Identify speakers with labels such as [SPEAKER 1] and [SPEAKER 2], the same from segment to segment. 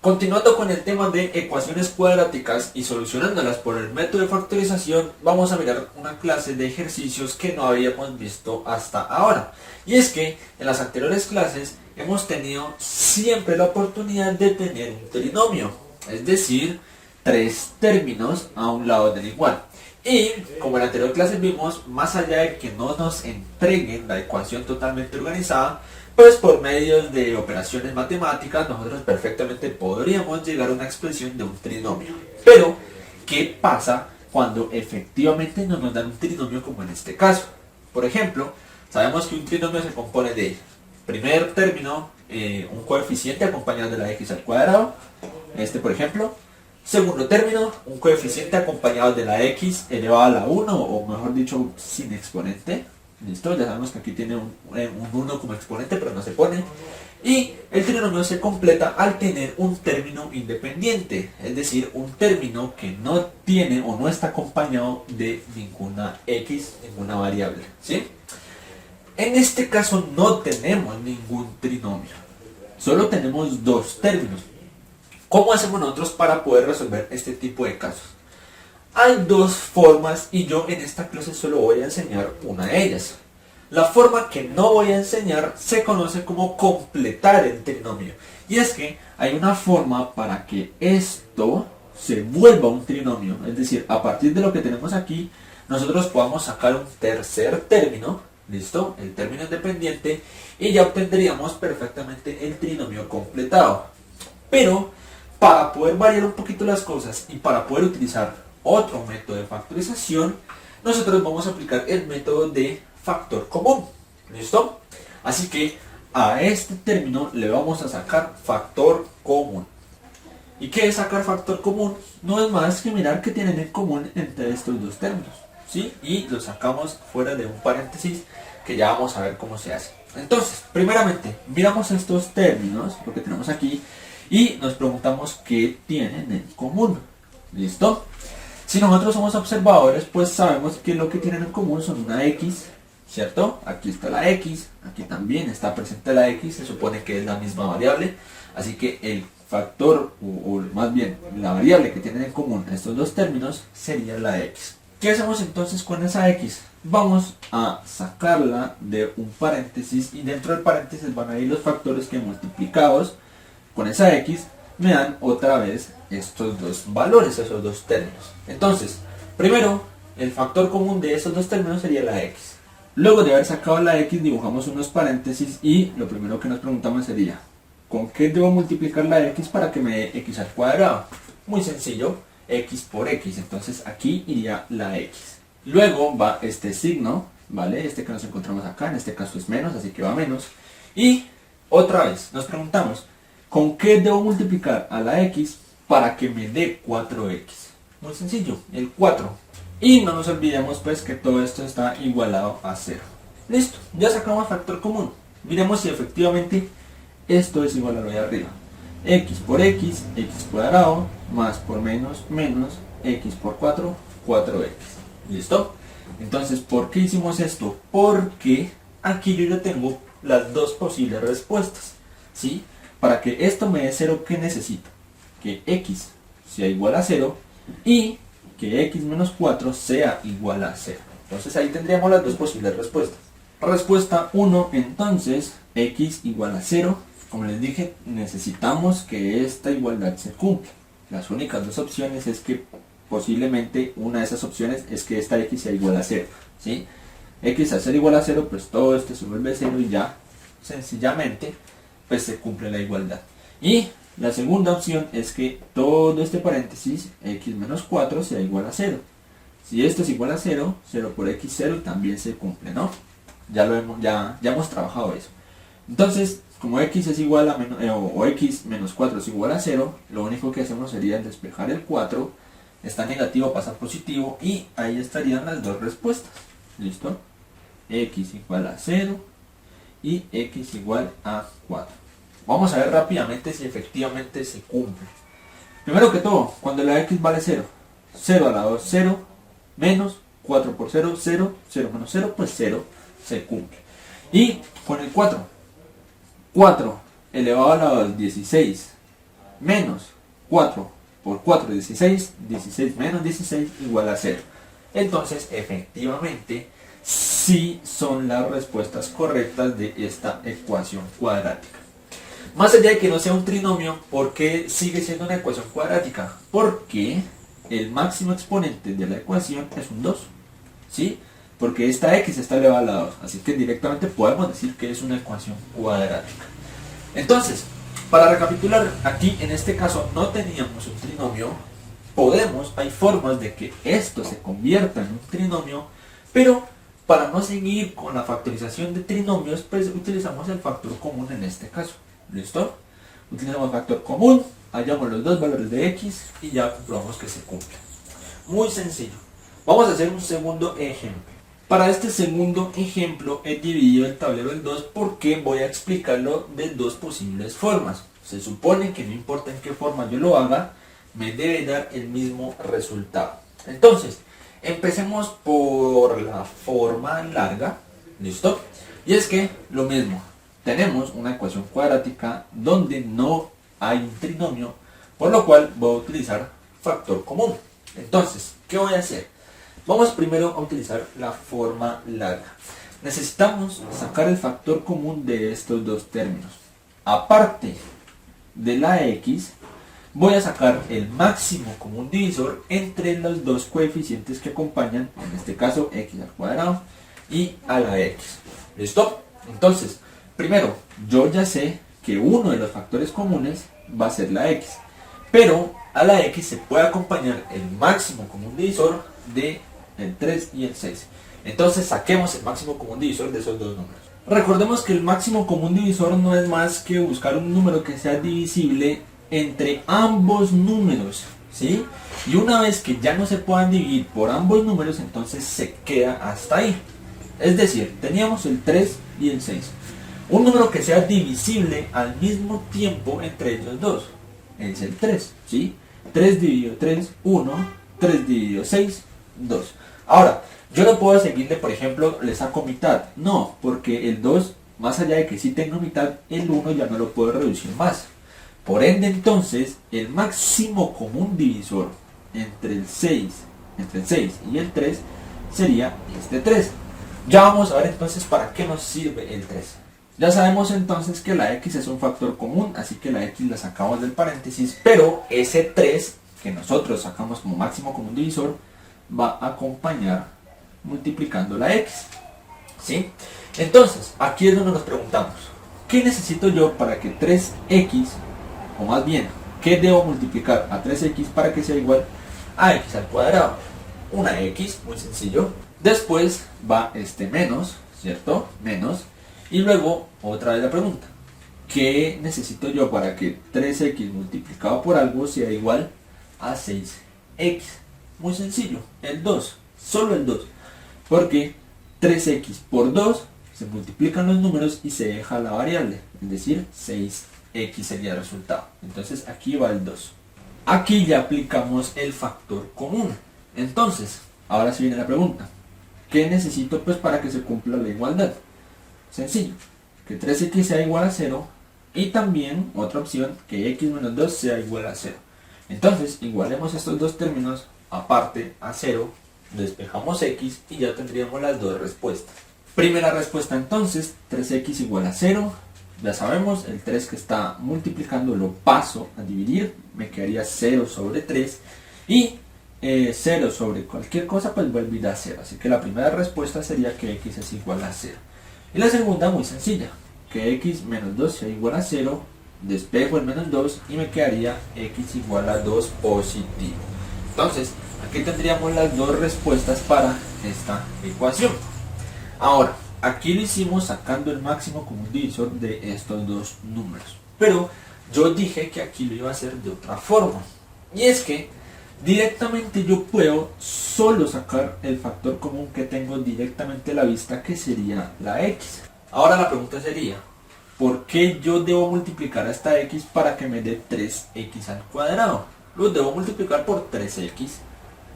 [SPEAKER 1] Continuando con el tema de ecuaciones cuadráticas y solucionándolas por el método de factorización, vamos a mirar una clase de ejercicios que no habíamos visto hasta ahora. Y es que en las anteriores clases hemos tenido siempre la oportunidad de tener un trinomio, es decir, tres términos a un lado del igual. Y como en la anterior clase vimos, más allá de que no nos entreguen la ecuación totalmente organizada, pues por medio de operaciones matemáticas nosotros perfectamente podríamos llegar a una expresión de un trinomio. Pero, ¿qué pasa cuando efectivamente no nos dan un trinomio como en este caso? Por ejemplo, sabemos que un trinomio se compone de primer término, un coeficiente acompañado de la x al cuadrado, este por ejemplo. Segundo término, un coeficiente acompañado de la x elevado a la 1, o mejor dicho, sin exponente. ¿Listo? Ya sabemos que aquí tiene un 1 como exponente, pero no se pone. Y el trinomio se completa al tener un término independiente, es decir, un término que no tiene o no está acompañado de ninguna x, ninguna variable. ¿Sí? En este caso no tenemos ningún trinomio, solo tenemos dos términos. ¿Cómo hacemos nosotros para poder resolver este tipo de casos? Hay dos formas y yo en esta clase solo voy a enseñar una de ellas. La forma que no voy a enseñar se conoce como completar el trinomio. Y es que hay una forma para que esto se vuelva un trinomio. Es decir, a partir de lo que tenemos aquí, nosotros podamos sacar un tercer término. ¿Listo? El término independiente. Y ya obtendríamos perfectamente el trinomio completado. Pero para poder variar un poquito las cosas y para poder utilizar otro método de factorización, nosotros vamos a aplicar el método de factor común. ¿Listo? Así que a este término le vamos a sacar factor común. ¿Y qué es sacar factor común? No es más que mirar qué tienen en común entre estos dos términos, ¿sí? Y lo sacamos fuera de un paréntesis que ya vamos a ver cómo se hace. Entonces, primeramente, miramos estos términos, lo que tenemos aquí, y nos preguntamos qué tienen en común. ¿Listo? Si nosotros somos observadores, pues sabemos que lo que tienen en común son una x, ¿cierto? Aquí está la x, aquí también está presente la x, se supone que es la misma variable, así que el factor, o más bien la variable que tienen en común estos dos términos sería la x. ¿Qué hacemos entonces con esa x? Vamos a sacarla de un paréntesis y dentro del paréntesis van a ir los factores que multiplicados con esa x me dan otra vez estos dos valores, esos dos términos. Entonces, primero, el factor común de esos dos términos sería la x. Luego de haber sacado la x, dibujamos unos paréntesis y lo primero que nos preguntamos sería, ¿con qué debo multiplicar la x para que me dé x al cuadrado? Muy sencillo, x por x, entonces aquí iría la x. Luego va este signo, ¿vale? Este que nos encontramos acá, en este caso es menos, así que va menos. Y otra vez, nos preguntamos, ¿con qué debo multiplicar a la x para que me dé 4x? Muy sencillo, el 4. Y no nos olvidemos pues que todo esto está igualado a 0. Listo, ya sacamos factor común. Miremos si efectivamente esto es igual a lo de arriba. X por x, x cuadrado, más por menos, menos, x por 4, 4x. ¿Listo? Entonces, ¿por qué hicimos esto? Porque aquí yo ya tengo las dos posibles respuestas. ¿Sí? Para que esto me dé 0, ¿qué necesito? Que x sea igual a 0 y que x menos 4 sea igual a 0. Entonces ahí tendríamos las dos posibles respuestas. Respuesta 1, entonces, x igual a 0. Como les dije, necesitamos que esta igualdad se cumpla. Las únicas dos opciones es que posiblemente una de esas opciones es que esta x sea igual a 0. ¿Sí? X al ser igual a 0, pues todo esto se vuelve 0 y ya, sencillamente, pues se cumple la igualdad. Y la segunda opción es que todo este paréntesis, x menos 4, sea igual a 0. Si esto es igual a 0, 0 por x 0 también se cumple, ¿no? Ya hemos trabajado eso. Entonces, como x es igual a o x menos 4 es igual a 0, lo único que hacemos sería despejar el 4, está negativo, pasa a positivo, y ahí estarían las dos respuestas. ¿Listo? X igual a 0 y x igual a 4. Vamos a ver rápidamente si efectivamente se cumple. Primero que todo, cuando la x vale 0, 0 a la 2, 0, menos 4 por 0, 0, 0 menos 0, pues 0 se cumple. Y con el 4, 4 elevado a la 2, 16, menos 4 por 4 es 16, 16 menos 16 igual a 0. Entonces, efectivamente, sí son las respuestas correctas de esta ecuación cuadrática. Más allá de que no sea un trinomio, ¿por qué sigue siendo una ecuación cuadrática? Porque el máximo exponente de la ecuación es un 2, ¿sí? Porque esta x está elevada a la 2, así que directamente podemos decir que es una ecuación cuadrática. Entonces, para recapitular, aquí en este caso no teníamos un trinomio. Hay formas de que esto se convierta en un trinomio, pero para no seguir con la factorización de trinomios, pues utilizamos el factor común en este caso. ¿Listo? Utilizamos el factor común, hallamos los dos valores de x y ya comprobamos que se cumple. Muy sencillo. Vamos a hacer un segundo ejemplo. Para este segundo ejemplo he dividido el tablero en dos porque voy a explicarlo de dos posibles formas. Se supone que no importa en qué forma yo lo haga, me debe dar el mismo resultado. Entonces, empecemos por la forma larga. ¿Listo? Y es que lo mismo. Tenemos una ecuación cuadrática donde no hay un trinomio, por lo cual voy a utilizar factor común. Entonces, ¿qué voy a hacer? Vamos primero a utilizar la forma larga. Necesitamos sacar el factor común de estos dos términos. Aparte de la x, voy a sacar el máximo común divisor entre los dos coeficientes que acompañan, en este caso x al cuadrado y a la x. ¿Listo? Entonces, primero, yo ya sé que uno de los factores comunes va a ser la x, pero a la x se puede acompañar el máximo común divisor de el 3 y el 6. Entonces saquemos el máximo común divisor de esos dos números. Recordemos que el máximo común divisor no es más que buscar un número que sea divisible entre ambos números, ¿sí? Y una vez que ya no se puedan dividir por ambos números, entonces se queda hasta ahí. Es decir, teníamos el 3 y el 6. Un número que sea divisible al mismo tiempo entre ellos dos es el 3, ¿sí? 3 dividido 3, 1, 3 dividido 6, 2. Ahora, yo no puedo seguirle, por ejemplo, le saco mitad. No, porque el 2, más allá de que sí tengo mitad, el 1 ya no lo puedo reducir más. Por ende, entonces, el máximo común divisor entre el 6 y el 3 sería este 3. Ya vamos a ver entonces para qué nos sirve el 3. Ya sabemos entonces que la x es un factor común, así que la x la sacamos del paréntesis, pero ese 3 que nosotros sacamos como máximo común divisor va a acompañar multiplicando la x, ¿sí? Entonces, aquí es donde nos preguntamos, ¿qué necesito yo para que 3x, o más bien, qué debo multiplicar a 3x para que sea igual a x al cuadrado? Una x, muy sencillo. Después va este menos, ¿cierto? Menos. Y luego, otra vez la pregunta, ¿qué necesito yo para que 3x multiplicado por algo sea igual a 6x? Muy sencillo, el 2, solo el 2. Porque 3x por 2 se multiplican los números y se deja la variable, es decir, 6x sería el resultado. Entonces aquí va el 2. Aquí ya aplicamos el factor común. Entonces, ahora sí viene la pregunta, ¿qué necesito pues para que se cumpla la igualdad? Sencillo, que 3x sea igual a 0 y también otra opción, que x menos 2 sea igual a 0. Entonces, igualemos estos dos términos aparte a 0, despejamos x y ya tendríamos las dos respuestas. Primera respuesta entonces, 3x igual a 0. Ya sabemos, el 3 que está multiplicando lo paso a dividir, me quedaría 0 sobre 3 y 0 sobre cualquier cosa pues vuelve a ir a 0. Así que la primera respuesta sería que x es igual a 0. Y la segunda muy sencilla, que x menos 2 sea igual a 0, despejo el menos 2 y me quedaría x igual a 2 positivo. Entonces, aquí tendríamos las dos respuestas para esta ecuación. Ahora, aquí lo hicimos sacando el máximo común divisor de estos dos números. Pero yo dije que aquí lo iba a hacer de otra forma. Y es que directamente yo puedo solo sacar el factor común que tengo directamente a la vista, que sería la x. Ahora la pregunta sería, ¿por qué yo debo multiplicar a esta x para que me dé 3x al cuadrado? Lo debo multiplicar por 3x.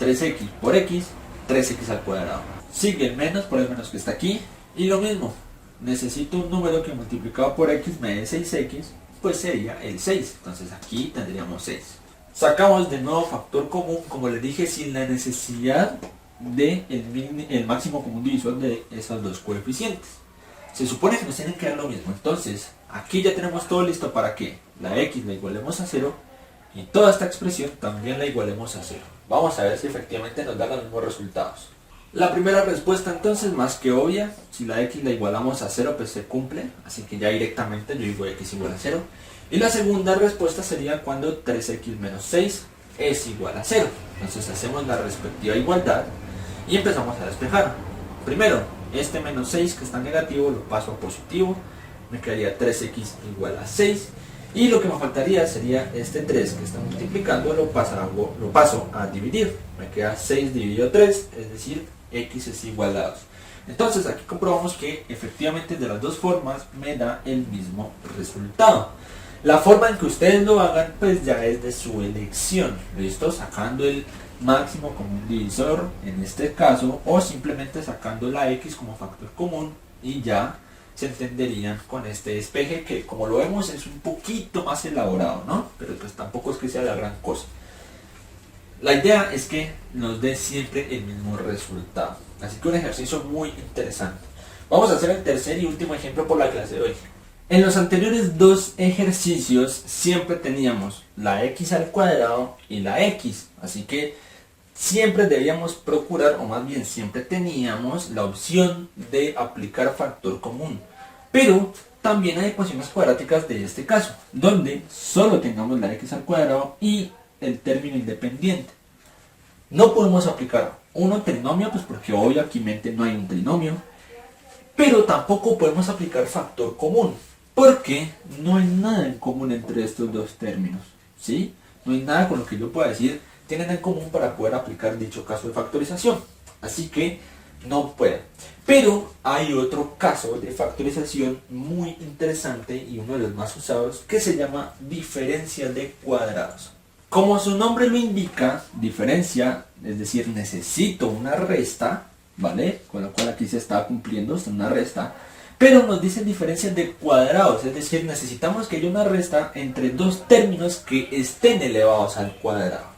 [SPEAKER 1] 3x por x, 3x al cuadrado. Sigue el menos por el menos que está aquí. Y lo mismo, necesito un número que multiplicado por x me dé 6x. pues sería el 6. Entonces aquí tendríamos 6. Sacamos de nuevo factor común, como les dije, sin la necesidad de el máximo común divisor de esos dos coeficientes. Se supone que nos tienen que dar lo mismo. Entonces aquí ya tenemos todo listo para que la x la igualemos a 0 y toda esta expresión también la igualemos a 0. Vamos a ver si efectivamente nos da los mismos resultados. La primera respuesta entonces, más que obvia, si la x la igualamos a 0 pues se cumple, así que ya directamente yo digo x igual a 0. Y la segunda respuesta sería cuando 3x menos 6 es igual a 0. Entonces hacemos la respectiva igualdad y empezamos a despejar. Primero, este menos 6 que está negativo lo paso a positivo, me quedaría 3x igual a 6. Y lo que me faltaría sería este 3 que está multiplicando, lo paso a dividir. Me queda 6 dividido 3, es decir, x es igual a 2. Entonces aquí comprobamos que efectivamente de las dos formas me da el mismo resultado. La forma en que ustedes lo hagan pues ya es de su elección, ¿listo? Sacando el máximo común divisor en este caso, o simplemente sacando la x como factor común y ya se entenderían con este despeje que, como lo vemos, es un poquito más elaborado, ¿no? Pero pues tampoco es que sea la gran cosa. La idea es que nos dé siempre el mismo resultado. Así que un ejercicio muy interesante. Vamos a hacer el tercer y último ejemplo por la clase de hoy. En los anteriores dos ejercicios siempre teníamos la x al cuadrado y la x. Así que siempre debíamos procurar, o más bien siempre teníamos la opción de aplicar factor común. Pero también hay ecuaciones cuadráticas de este caso, donde solo tengamos la x al cuadrado y el término independiente. No podemos aplicar un trinomio, pues porque obviamente no hay un trinomio. Pero tampoco podemos aplicar factor común, porque no hay nada en común entre estos dos términos, ¿sí? No hay nada con lo que yo pueda decir tienen en común para poder aplicar dicho caso de factorización. Así que no pueden. Pero hay otro caso de factorización muy interesante y uno de los más usados que se llama diferencia de cuadrados. Como su nombre lo indica, diferencia, es decir, necesito una resta, ¿vale? Con lo cual aquí se está cumpliendo, es una resta. Pero nos dice diferencia de cuadrados, es decir, necesitamos que haya una resta entre dos términos que estén elevados al cuadrado.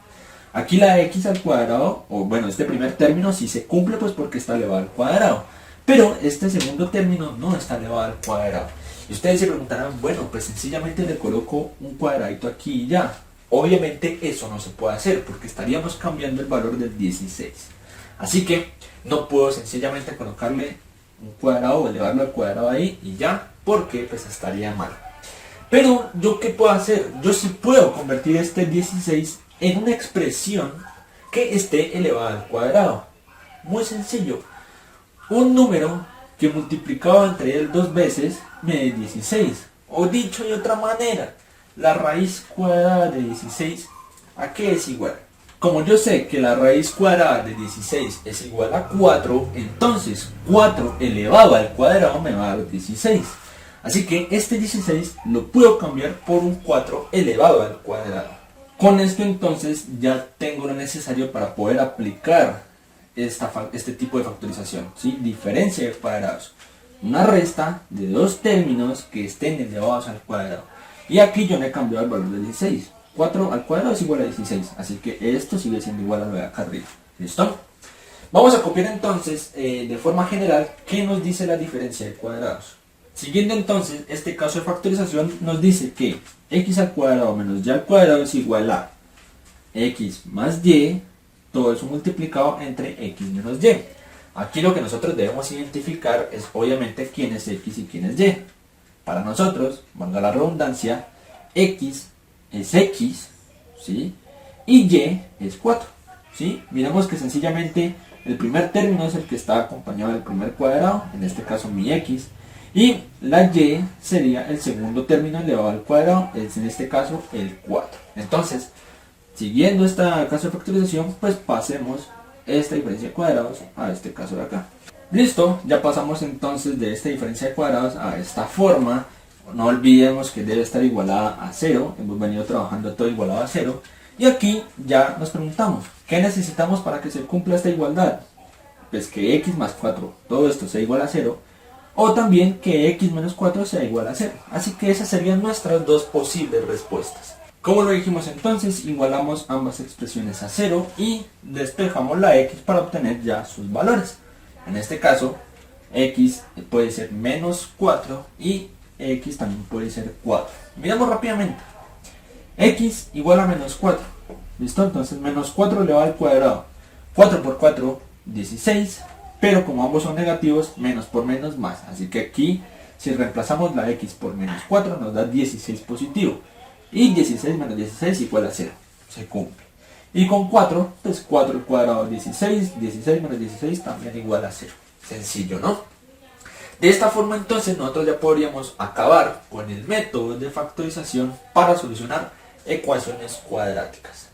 [SPEAKER 1] Aquí la x al cuadrado, o bueno, este primer término sí se cumple pues porque está elevado al cuadrado. Pero este segundo término no está elevado al cuadrado. Y ustedes se preguntarán, bueno, pues sencillamente le coloco un cuadradito aquí y ya. Obviamente eso no se puede hacer porque estaríamos cambiando el valor del 16. Así que no puedo sencillamente colocarle un cuadrado o elevarlo al cuadrado ahí y ya, porque pues estaría mal. Pero yo ¿qué puedo hacer? Yo sí puedo convertir este 16 en una expresión que esté elevada al cuadrado. Muy sencillo. Un número que multiplicado entre él dos veces me dé 16. O dicho de otra manera, la raíz cuadrada de 16, ¿a qué es igual? Como yo sé que la raíz cuadrada de 16 es igual a 4, entonces 4 elevado al cuadrado me va a dar 16. Así que este 16 lo puedo cambiar por un 4 elevado al cuadrado. Con esto entonces ya tengo lo necesario para poder aplicar este tipo de factorización, ¿sí? Diferencia de cuadrados. Una resta de dos términos que estén elevados al cuadrado. Y aquí yo me he cambiado el valor de 16. 4 al cuadrado es igual a 16, así que esto sigue siendo igual a lo de acá arriba. ¿Listo? Vamos a copiar entonces de forma general qué nos dice la diferencia de cuadrados. Siguiendo entonces este caso de factorización, nos dice que x al cuadrado menos y al cuadrado es igual a x más y, todo eso multiplicado entre x menos y. Aquí lo que nosotros debemos identificar es obviamente quién es x y quién es y. Para nosotros, valga la redundancia, x es x, ¿sí? Y y es 4, ¿sí? Miremos que sencillamente el primer término es el que está acompañado del primer cuadrado, en este caso mi x, y la y sería el segundo término elevado al cuadrado, es en este caso el 4. Entonces, siguiendo este caso de factorización, pues pasemos esta diferencia de cuadrados a este caso de acá. Listo, ya pasamos entonces de esta diferencia de cuadrados a esta forma. No olvidemos que debe estar igualada a 0, hemos venido trabajando todo igualado a 0. Y aquí ya nos preguntamos, ¿qué necesitamos para que se cumpla esta igualdad? Pues que x más 4, todo esto sea igual a 0, o también que x menos 4 sea igual a 0. Así que esas serían nuestras dos posibles respuestas. Como lo dijimos entonces, igualamos ambas expresiones a 0 y despejamos la x para obtener ya sus valores. En este caso, x puede ser menos 4 y x también puede ser 4. Miramos rápidamente. X igual a menos 4. ¿Listo? Entonces menos 4 elevado al cuadrado. 4 por 4, 16. Pero como ambos son negativos, menos por menos más. Así que aquí, si reemplazamos la x por menos 4, nos da 16 positivo. Y 16 menos 16 igual a 0. Se cumple. Y con 4, pues 4 al cuadrado 16. 16 menos 16 también igual a 0. Sencillo, ¿no? De esta forma entonces nosotros ya podríamos acabar con el método de factorización para solucionar ecuaciones cuadráticas.